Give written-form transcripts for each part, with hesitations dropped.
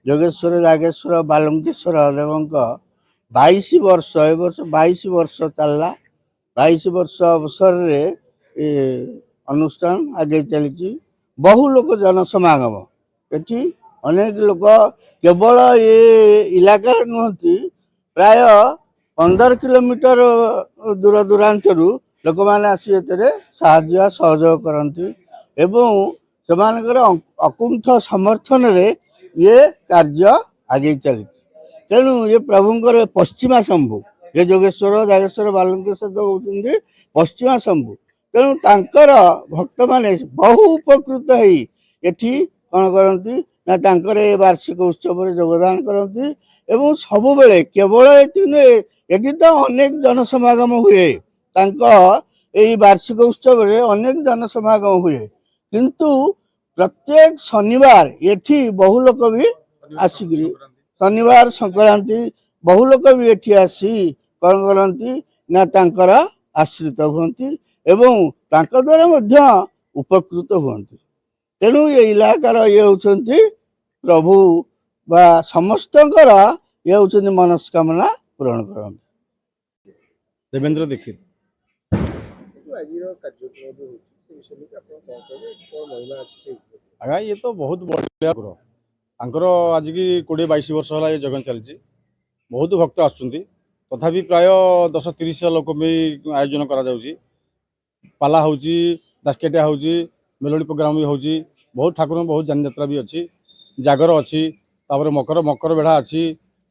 जोगेश्वर जागेश्वर बालुंकेश्वर देवଙ୍କ 22 वर्ष ए वर्ष 22 वर्ष चलला 22 वर्ष अवसर रे अनुष्ठान आगे चली बहु लोक जनसमागम एटी अनेक लोक केवल ये इलाका नुहति प्राय 15 किलोमीटर दूर दूरांतरू लोक मैंने आसी साहाय्य सहयोग करती एवं से अकुंठ समर्थन रे ये कार्य आगे चली तेणु ये प्रभुंर पश्चिमा शंभु ये जोगेश्वर जागेश्वर बालुंकेश्वर तो होती पश्चिमा शंभु तेणु तांकर भक्त माने बहु उपकृत होती कौन करती ना तांकर ये वार्षिक उत्सव योगदान करती एवं सब बेले केवल ये तो अनेक जनसमागम हुए यही वार्षिक उत्सव अनेक जनसमागम हुए किंतु प्रत्येक शनिवार ये बहु लोक भी आसिक शनिवार संक्रांति बहु लोक भी ये आसी कौन करती ना तांकर आश्रित हुंती एवं तांका द्वारा मध्य उपकृत हुंती तेणु ये इलाकार ये होती प्रभु बा समस्त ये होती मनस्कामना पूरण करते। देवेंद्र दीक्षित आज्ञा ये तो बहुत बढ़िया आज की 20-22 वर्ष है ये जगन चलती बहुत भक्त आसुँच तथापि प्राय 10-30 लोक भी आयोजन करा पाला हो दासकेटिया हो मेलोडी प्रोग्राम भी हो बहुत ठाकुर बहुत जान यात्रा भी अच्छी जागर अच्छी मकर मकर बेढ़ा अच्छी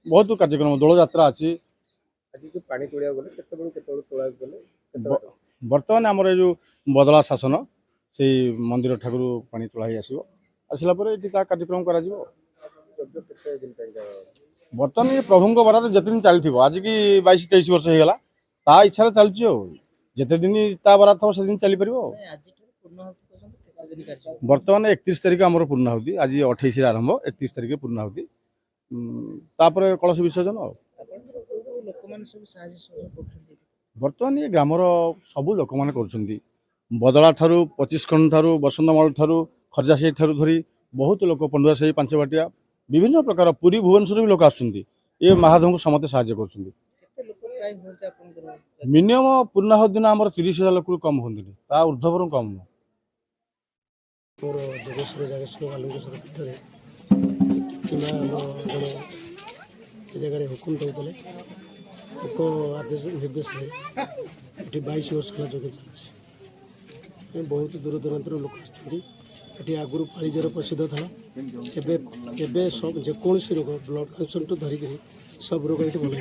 बहुत कार्यक्रम दोल यात्रा अच्छी बर्तमान आमर जो बदला शासन से मंदिर ठाकुर पानी तोड़ा आसला कार्यक्रम कर बर्तमान ये प्रभु बरात जिते दिन चली आज की 22-23 वर्ष होगा ता इच्छा चलती जिते दिन ता बरात हम से दिन चली पार बर्तमान 31 तारीख आमर पूर्णाहुति आज 28 आरंभ 31 तारीख पूर्णाहुति तापर कलश विसर्जन बर्तमान ये ग्रामर सबू लोक मैंने कर बदला ठारू 25 खंड ठारू बसंतमल ठारू खरजासाही ठारू धरी बहुत लोक पंडुआ साही पांचबाटिया विभिन्न प्रकार पुरी भुवनेश्वर भी लोक आसुँच ये महादेव को समस्त साहाय्य कर मिनिमम पूर्णाहुति दिन आम 30,000 लोक कम होती ऊर्धवर कम मोर जोगेश्वर जागेश्वर बालुंकेश्वर पीठरे किना जड़े जगह हुकुम देते एक आदेश निर्देश ये 22 वर्ष का जगह चलती बहुत दूर दूरांतर लोक आगे आगुरी पालीजर प्रसिद्ध था एवं सब जेकोसी रोग ब्लड कैंसर टू धरिक सब रोग ये भल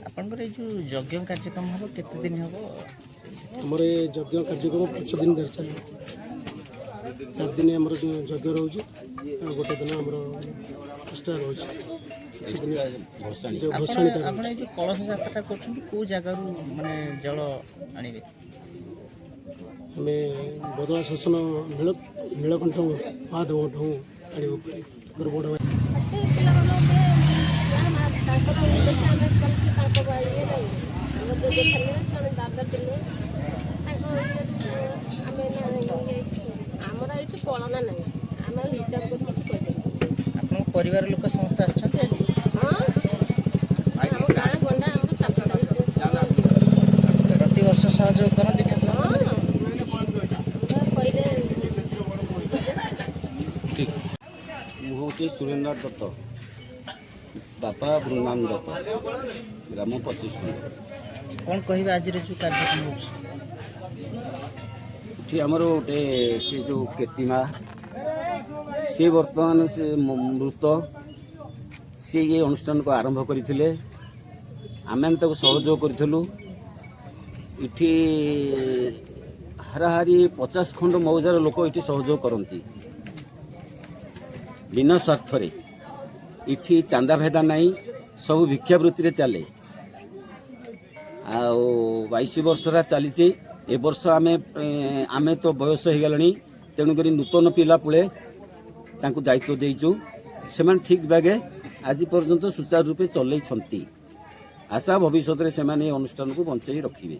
आपंकर जो यज्ञ कार्यक्रम हम केते दिन हम आमर ये यज्ञ कार्यक्रम 5 दिन धरी चल 4 दिन आम यज्ञ रोचे गोटे दिन आम एक्सट्रा रोचे कलश यात्रा कर जगार माने जल आने आम बदला शासन नीलकंठ महादेव आने बड़ परिवार लोक समस्त प्रति वर्ष सहयोग करते मुझे सुरेंद्र दत्त बापा बृंदान दत्त ग्राम 25 खंड कौन कह आज जो कार्यक्रम आमर गोटे से जो केतिमा से बर्तमान से मृत सी ये अनुष्ठान को आरंभ करते आम सहयोग करूँ इठी हाराहारी 50 खंड मौजार लोक ये सहयोग करती बिना स्वार्थ इठी चांदा भेदा नहीं सब भिक्षावृत्ति चले 22 वर्ष चली ए वर्ष आमे तो बयस हो गलानी तेणुक नूतन पिला पुले दायित्व देचु से ठीक बागे आज पर्यंत सुचारू रूपे चलई आशा भविष्य में से अनुष्ठान को बंचाई रखिए।